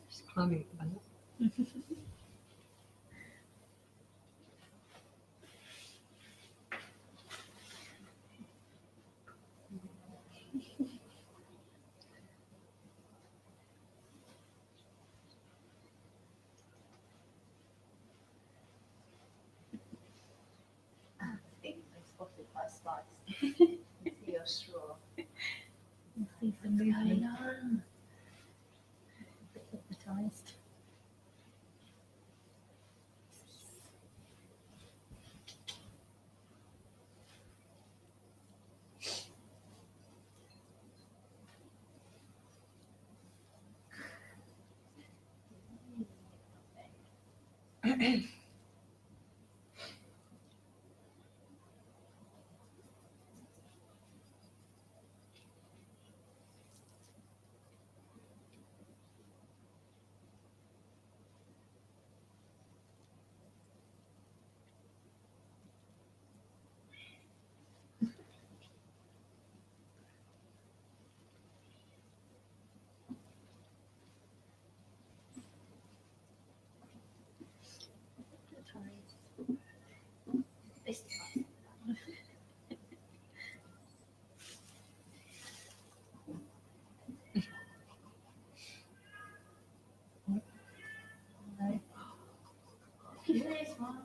Just climbing at the bank. I think they spotted my Spice. See your straw. See some What's going movement. on? A bit hypnotised. This time. No. This one.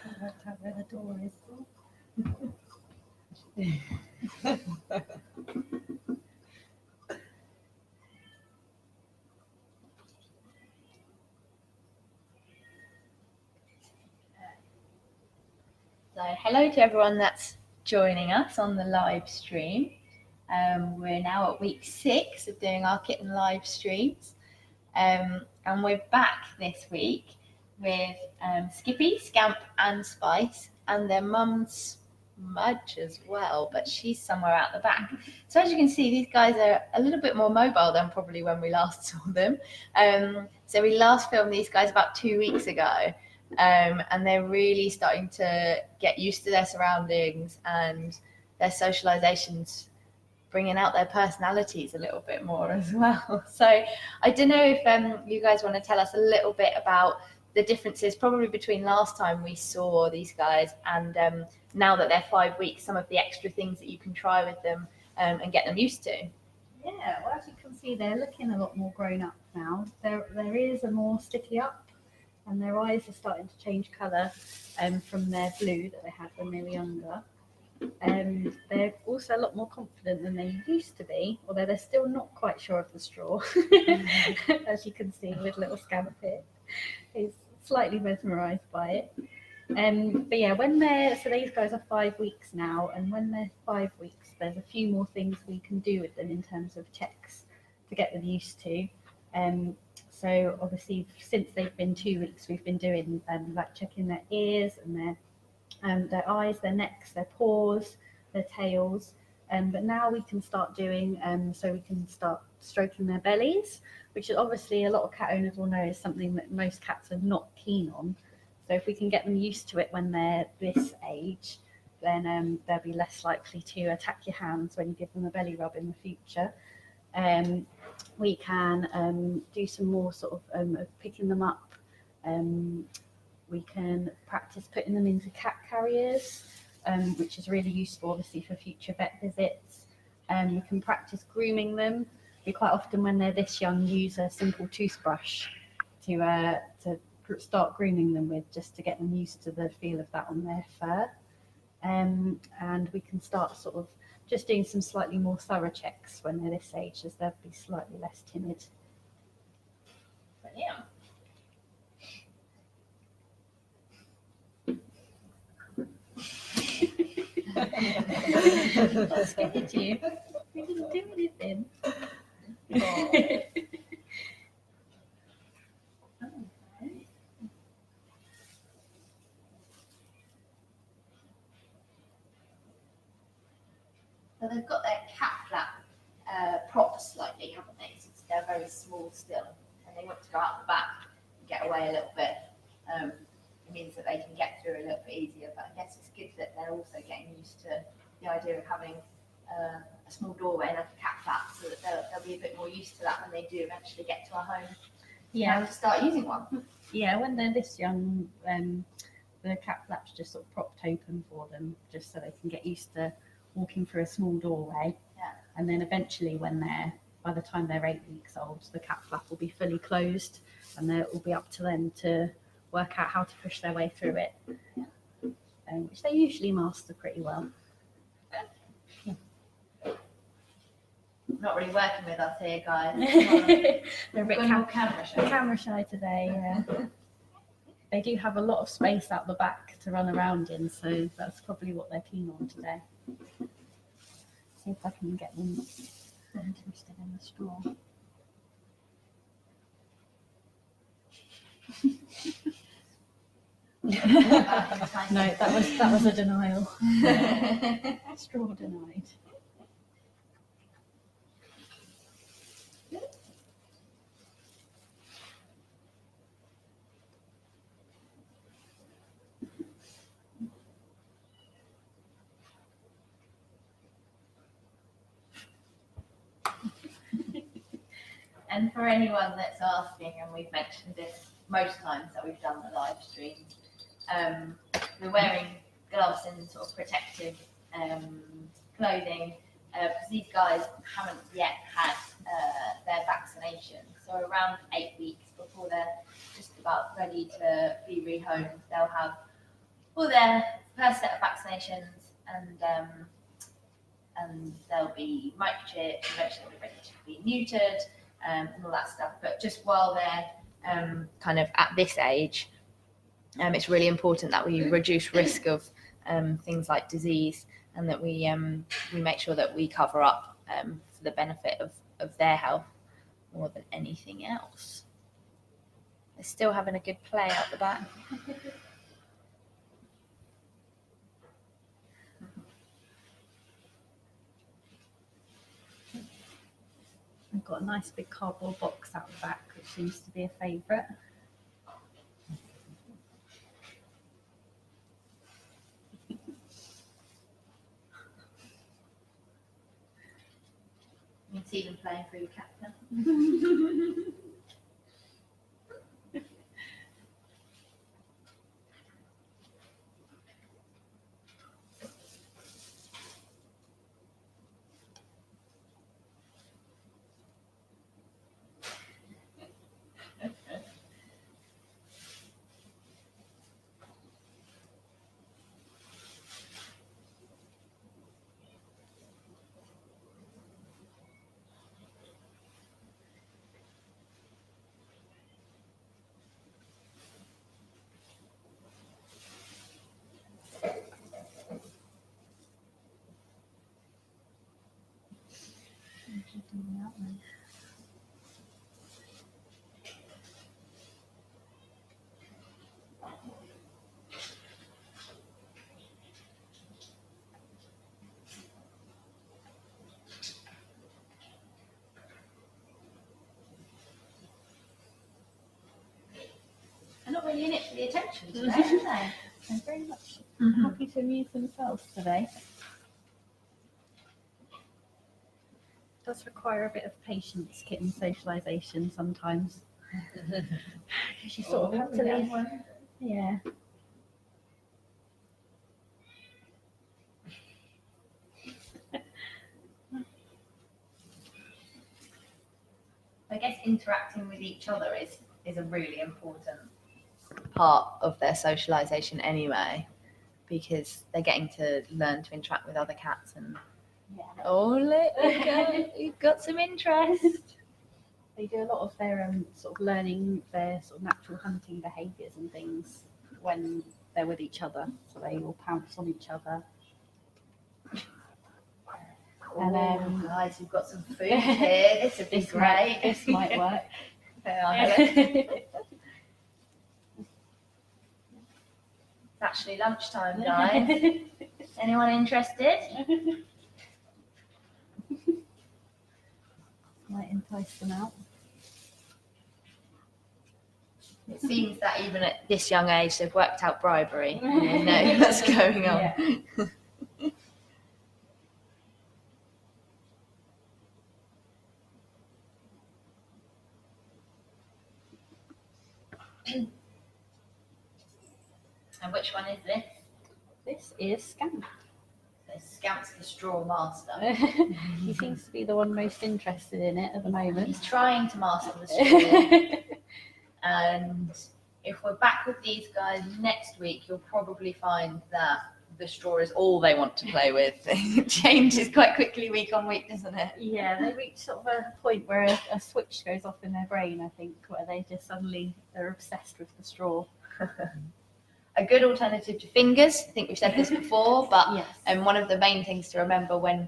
I worked out where the door is. So hello to everyone that's joining us on the live stream. We're now at week 6 of doing our kitten live streams. And we're back this week with Skippy, Scamp and Spice and their mum's Mudge as well, but she's somewhere out the back. So as you can see, these guys are a little bit more mobile than probably when we last saw them. So we last filmed these guys about 2 weeks ago. And they're really starting to get used to their surroundings and their socialization's bringing out their personalities a little bit more as well. So I don't know if you guys want to tell us a little bit about the differences probably between last time we saw these guys and now that they're 5 weeks, some of the extra things that you can try with them and get them used to. Yeah, well, as you can see, they're looking a lot more grown up now. There is a more sticky up, and their eyes are starting to change colour from their blue that they had when they were younger. They're also a lot more confident than they used to be, although they're still not quite sure of the straw, as you can see with little Scamp here. He's slightly mesmerised by it. But yeah, so these guys are 5 weeks now, and when they're 5 weeks, there's a few more things we can do with them in terms of checks to get them used to. So obviously, since they've been 2 weeks, we've been doing like checking their ears and their eyes, their necks, their paws, their tails. But now we can start doing, so we can start stroking their bellies, which is obviously a lot of cat owners will know is something that most cats are not keen on. So if we can get them used to it when they're this age, then they'll be less likely to attack your hands when you give them a belly rub in the future. We can do some more sort of picking them up. We can practice putting them into cat carriers, which is really useful obviously for future vet visits. We can practice grooming them. We quite often when they're this young use a simple toothbrush to start grooming them with, just to get them used to the feel of that on their fur. And we can start sort of just doing some slightly more thorough checks when they're this age, as they'll be slightly less timid. But yeah. What scared you? We didn't do anything. So they've got their cat flap propped slightly, haven't they? Since they're very small still, and they want to go out the back and get away a little bit. It means that they can get through a little bit easier. But I guess it's good that they're also getting used to the idea of having a small doorway like a cat flap, so that they'll be a bit more used to that when they do eventually get to our home. Yeah, to start using one. Yeah, when they're this young, the cat flap's just sort of propped open for them, just so they can get used to walking through a small doorway. Yeah. And then eventually, by the time they're 8 weeks old, the cat flap will be fully closed, and it will be up to them to work out how to push their way through it, which they usually master pretty well. Not really working with us here, guys. They're a bit camera shy today. Yeah. They do have a lot of space out the back to run around in, so that's probably what they're keen on today. See if I can get them interested in the straw. No, that was a denial. Straw denied. And for anyone that's asking, and we've mentioned this most times that we've done the live streams, we're wearing gloves and sort of protective clothing because these guys haven't yet had their vaccination. So around 8 weeks before they're just about ready to be rehomed, they'll have all their first set of vaccinations, and they'll be microchipped, eventually they'll be ready to be neutered, and all that stuff. But just while they're kind of at this age, it's really important that we reduce risk of things like disease, and that we make sure that we cover up for the benefit of their health more than anything else. They're still having a good play out the back. I've got a nice big cardboard box out the back, which seems to be a favourite. You can see them playing through Kitten. They're not really in it for the attention today, are they? They're very much happy to amuse themselves today. It does require a bit of patience, kitten socialisation sometimes. You sort of have to leave one. Yeah. I guess interacting with each other is a really important part of their socialisation anyway, because they're getting to learn to interact with other cats and you've got some interest. They do a lot of their sort of learning their sort of natural hunting behaviours and things when they're with each other, so they will pounce on each other. And guys, we've got some food here. This would be great. This might work. It's actually lunchtime, guys. Anyone interested? Might entice them out. It seems that even at this young age, they've worked out bribery. And they know what's going on. Yeah. And which one is this? This is Scamp. So Scamp's the straw master. He seems to be the one most interested in it at the moment. He's trying to master the straw. And if we're back with these guys next week, you'll probably find that the straw is all they want to play with. It changes quite quickly week on week, doesn't it? Yeah, they reach sort of a point where a switch goes off in their brain, I think, where they just suddenly they're obsessed with the straw. A good alternative to fingers, I think we've said this before, but Yes. one of the main things to remember when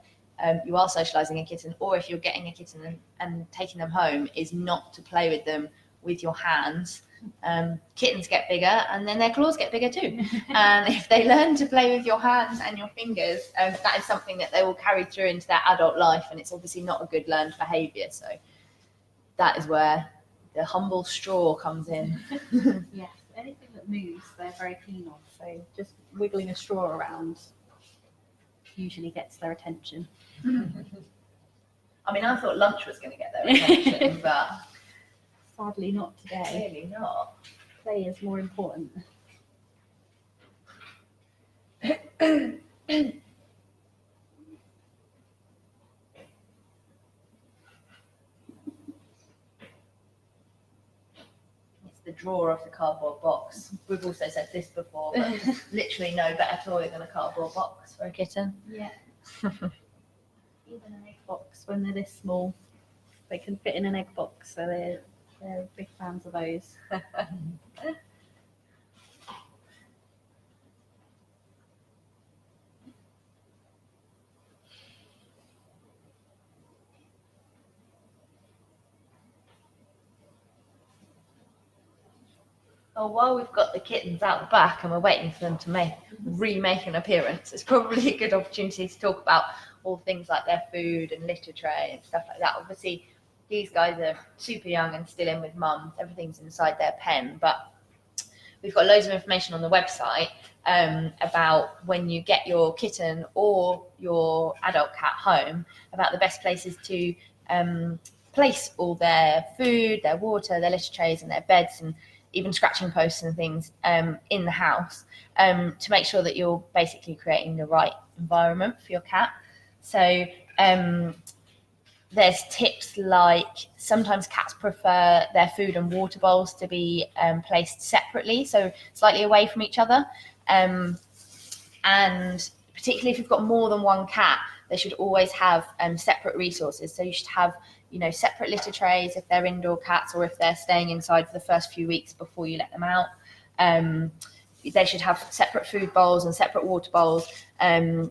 you are socialising a kitten, or if you're getting a kitten and taking them home, is not to play with them with your hands. Kittens get bigger and then their claws get bigger too. And if they learn to play with your hands and your fingers, that is something that they will carry through into their adult life, and it's obviously not a good learned behaviour. So that is where the humble straw comes in. Yes, anything that moves, they're very keen on. So just wiggling a straw around usually gets their attention. I mean, I thought lunch was going to get their attention, but sadly not today. Clearly not. Play is more important. It's the drawer of the cardboard box. We've also said this before, but there's literally no better toy than a cardboard box for a kitten. Yeah. Even an egg box, when they're this small, they can fit in an egg box, so they're big fans of those. Oh, while we've got the kittens out the back and we're waiting for them to remake an appearance, it's probably a good opportunity to talk about all things like their food and litter tray and stuff like that. Obviously, these guys are super young and still in with mum. Everything's inside their pen, but we've got loads of information on the website about when you get your kitten or your adult cat home, about the best places to place all their food, their water, their litter trays and their beds, and even scratching posts and things in the house, to make sure that you're basically creating the right environment for your cat. So there's tips like sometimes cats prefer their food and water bowls to be placed separately, so slightly away from each other. And particularly if you've got more than one cat, they should always have separate resources. So you should have, separate litter trays if they're indoor cats, or if they're staying inside for the first few weeks before you let them out. They should have separate food bowls and separate water bowls,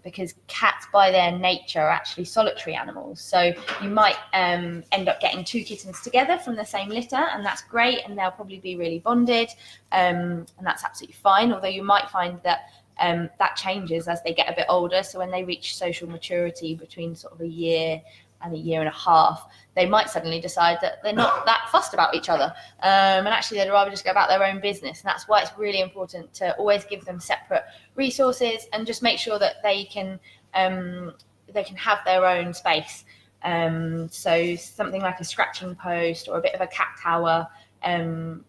because cats by their nature are actually solitary animals. So you might end up getting two kittens together from the same litter, and that's great, and they'll probably be really bonded, and that's absolutely fine. Although you might find that that changes as they get a bit older. So when they reach social maturity between sort of a year and a year and a half, they might suddenly decide that they're not that fussed about each other, and actually they'd rather just go about their own business. And that's why it's really important to always give them separate resources and just make sure that they can have their own space. So something like a scratching post or a bit of a cat tower in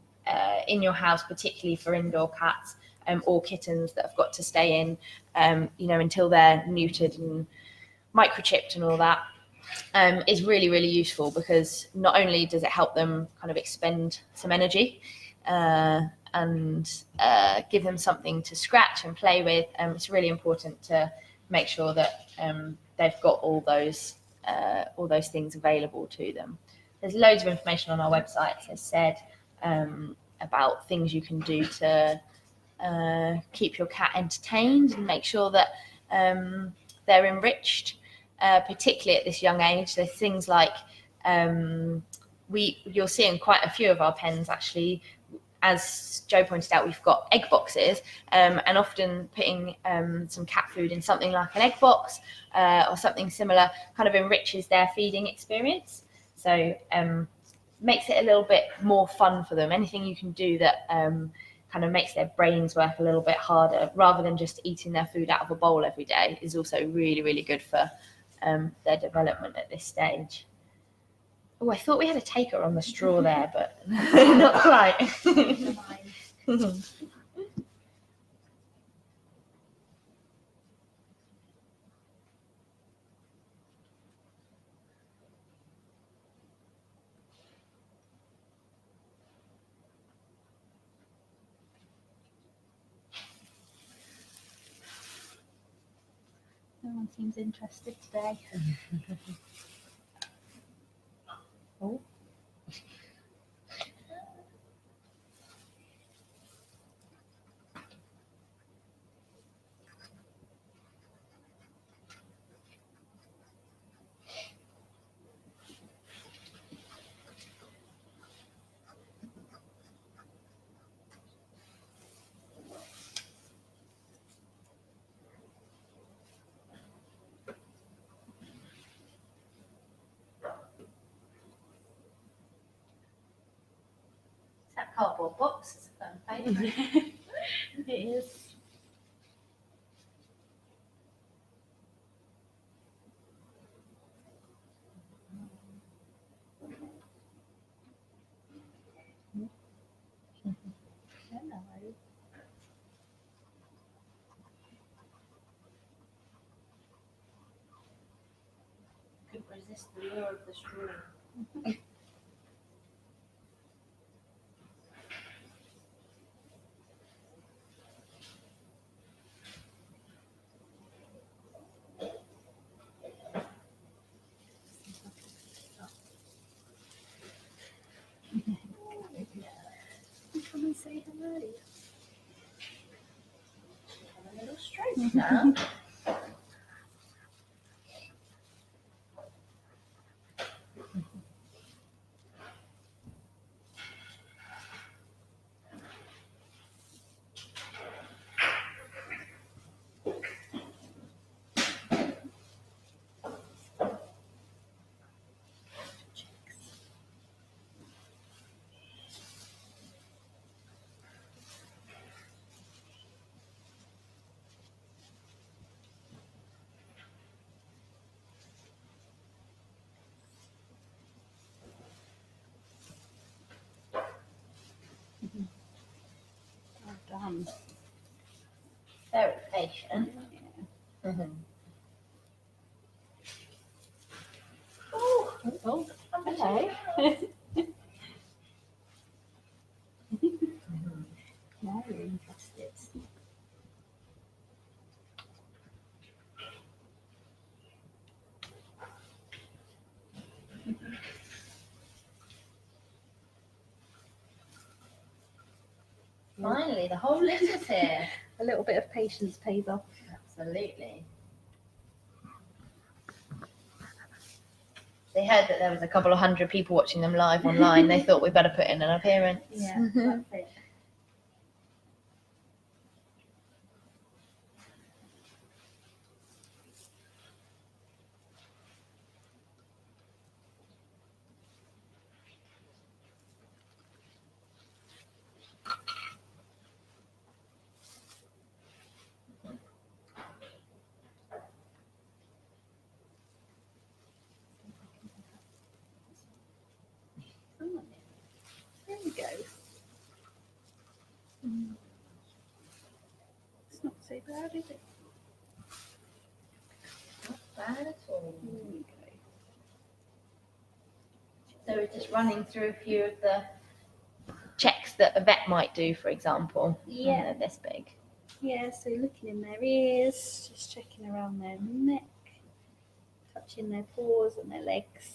your house, particularly for indoor cats or kittens that have got to stay in, until they're neutered and microchipped and all that. Is really, really useful, because not only does it help them kind of expend some energy and give them something to scratch and play with, it's really important to make sure that they've got all those things available to them. There's loads of information on our website, as I said, about things you can do to keep your cat entertained and make sure that they're enriched. Particularly at this young age, there's things like you'll see in quite a few of our pens, actually, as Joe pointed out, we've got egg boxes, and often putting some cat food in something like an egg box or something similar kind of enriches their feeding experience. So makes it a little bit more fun for them. Anything you can do that kind of makes their brains work a little bit harder, rather than just eating their food out of a bowl every day, is also really, really good for their development at this stage. Oh, I thought we had a taker on the straw there, but not quite. No one seems interested today. Oh. That cardboard box is a fun favourite. It is. Hello. Could resist the lure of the straw. Come and say hello. Have a little stroke now. Well done. Very patient. Yeah. Mm-hmm. Oh, Oh, hello. now you're interested. Finally, the whole litter's here. A little bit of patience pays off. Absolutely. They heard that there was a couple of hundred people watching them live online. They thought we'd better put in an appearance. Yeah, that's it. Oh, there we go. It's not so bad, is it? Not bad at all. There we go. So we're just running through a few of the checks that a vet might do, for example. Yeah. When they're this big. Yeah, so looking in their ears, just checking around their neck, touching their paws and their legs.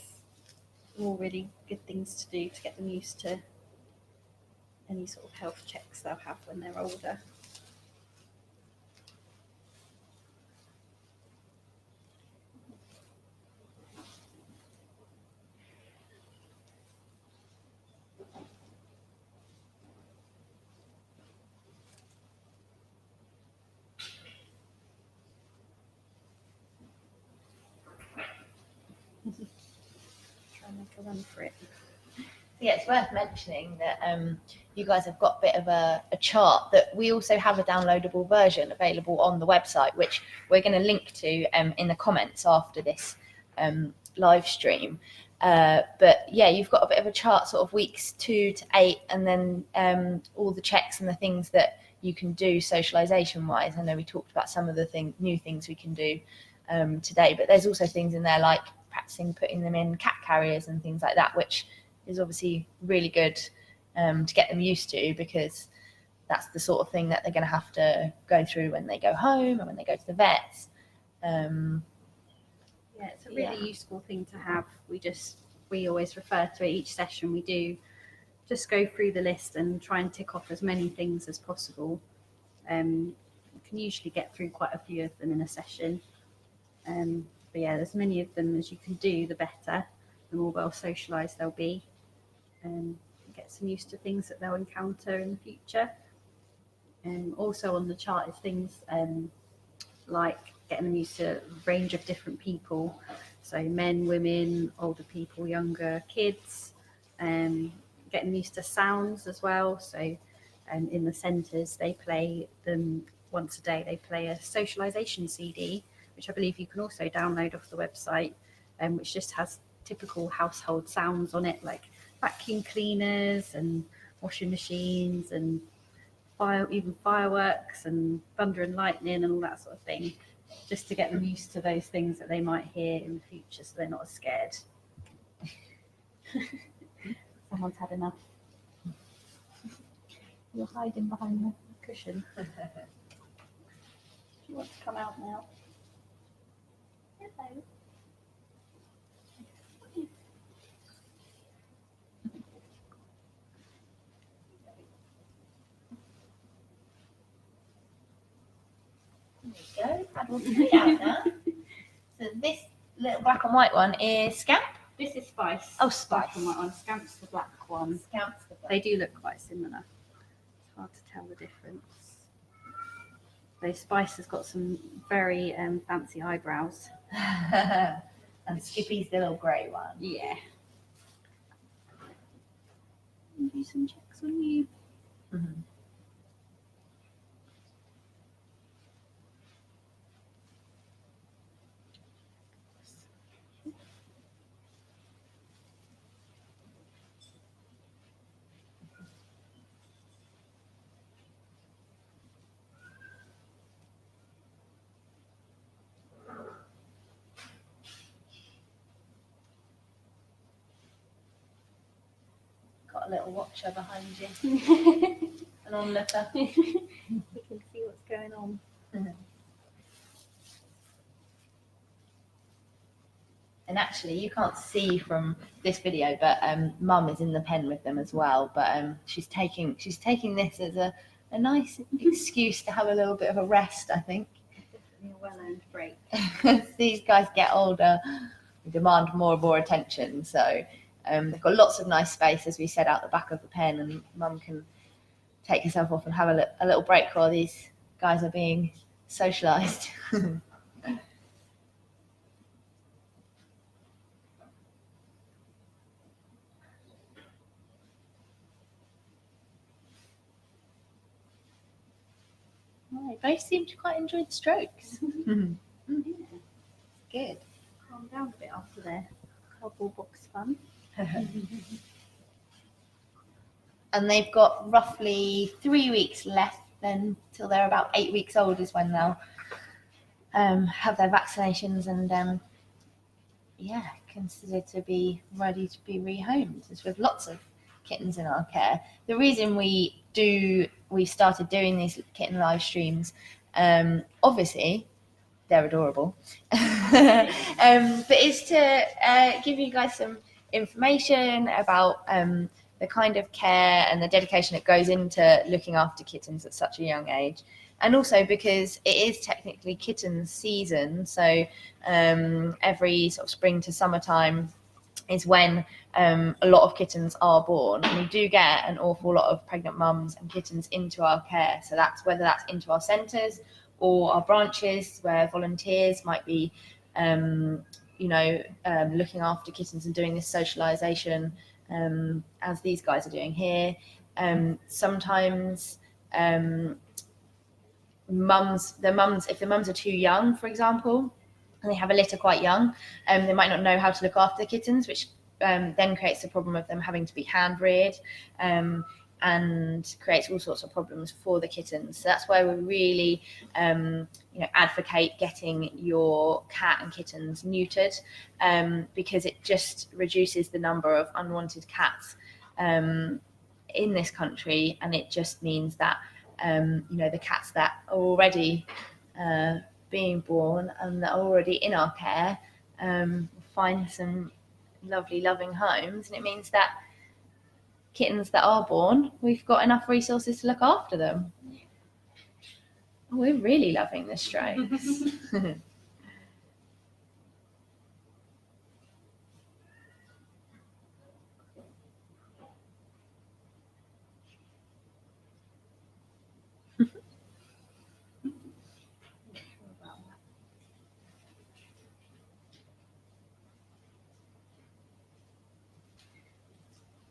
All really good things to do to get them used to any sort of health checks they'll have when they're older. Try and make a run for it. Yeah, it's worth mentioning that you guys have got a bit of a chart that we also have a downloadable version available on the website, which we're going to link to in the comments after this live stream. But yeah, you've got a bit of a chart, sort of weeks 2 to 8, and then all the checks and the things that you can do socialization wise. I know we talked about some of the new things we can do today, but there's also things in there like practicing putting them in cat carriers and things like that, which is obviously really good to get them used to, because that's the sort of thing that they're going to have to go through when they go home and when they go to the vets. Yeah, it's a really useful thing to have. We always refer to it each session we do. Just go through the list and try and tick off as many things as possible. You can usually get through quite a few of them in a session. But yeah, as many of them as you can do, the better. The more well socialised they'll be. Get some used to things that they'll encounter in the future. Also on the chart is things like getting them used to a range of different people. So men, women, older people, younger kids. Getting them used to sounds as well. So in the centres, they play them once a day. They play a socialisation CD, which I believe you can also download off the website, which just has typical household sounds on it, like vacuum cleaners and washing machines and even fireworks and thunder and lightning and all that sort of thing, just to get them used to those things that they might hear in the future, so they're not as scared. Someone's had enough. You're hiding behind the cushion. Do you want to come out now? Hello. There we go. Add all the out now. So this little black and white one is Scamp. This is Spice. Oh, Spice. Black and white one. Scamp's the black one. Scamp's the black. They do look quite similar. It's hard to tell the difference. So Spice has got some very fancy eyebrows. And Skippy's the little grey one. Yeah. Do some checks on you. Mm-hmm. Got a little watcher behind you. An onlooker. We can see what's going on. Mm-hmm. And actually, you can't see from this video, but Mum is in the pen with them as well. But she's taking this as a nice excuse to have a little bit of a rest, I think. Definitely a well-earned break. As these guys get older, we demand more and more attention. So they've got lots of nice space, as we said, out the back of the pen, and Mum can take herself off and have a little break while these guys are being socialised. Well, they both seem to quite enjoy the strokes. Good. Calm down a bit after their cardboard box fun. And they've got roughly 3 weeks left then till they're about 8 weeks old is when they'll have their vaccinations and considered to be ready to be rehomed. As with lots of kittens in our care. The reason we started doing these kitten live streams, obviously they're adorable, but it's to give you guys some information about the kind of care and the dedication that goes into looking after kittens at such a young age. And also because it is technically kitten season, so every sort of spring to summertime is when a lot of kittens are born. And we do get an awful lot of pregnant mums and kittens into our care. So that's whether that's into our centres or our branches where volunteers might be, looking after kittens and doing this socialisation as these guys are doing here. Sometimes if the mums are too young, for example, and they have a litter quite young, they might not know how to look after the kittens, which then creates the problem of them having to be hand reared, and creates all sorts of problems for the kittens. So that's why we really advocate getting your cat and kittens neutered, because it just reduces the number of unwanted cats in this country, and it just means that the cats that are already being born and that are already in our care find some lovely loving homes, and it means that kittens that are born, we've got enough resources to look after them. We're really loving the strokes.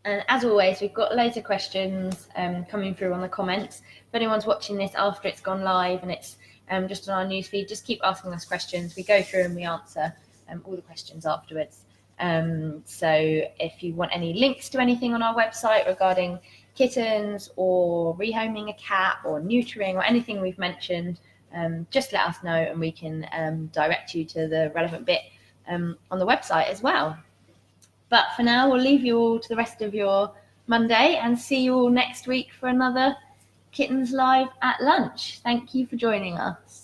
And as always, we've got loads of questions coming through on the comments. If anyone's watching this after it's gone live and it's just on our newsfeed, just keep asking us questions. We go through and we answer all the questions afterwards. So if you want any links to anything on our website regarding kittens or rehoming a cat or neutering or anything we've mentioned, just let us know and we can direct you to the relevant bit on the website as well. But for now, we'll leave you all to the rest of your Monday and see you all next week for another Kittens Live at lunch. Thank you for joining us.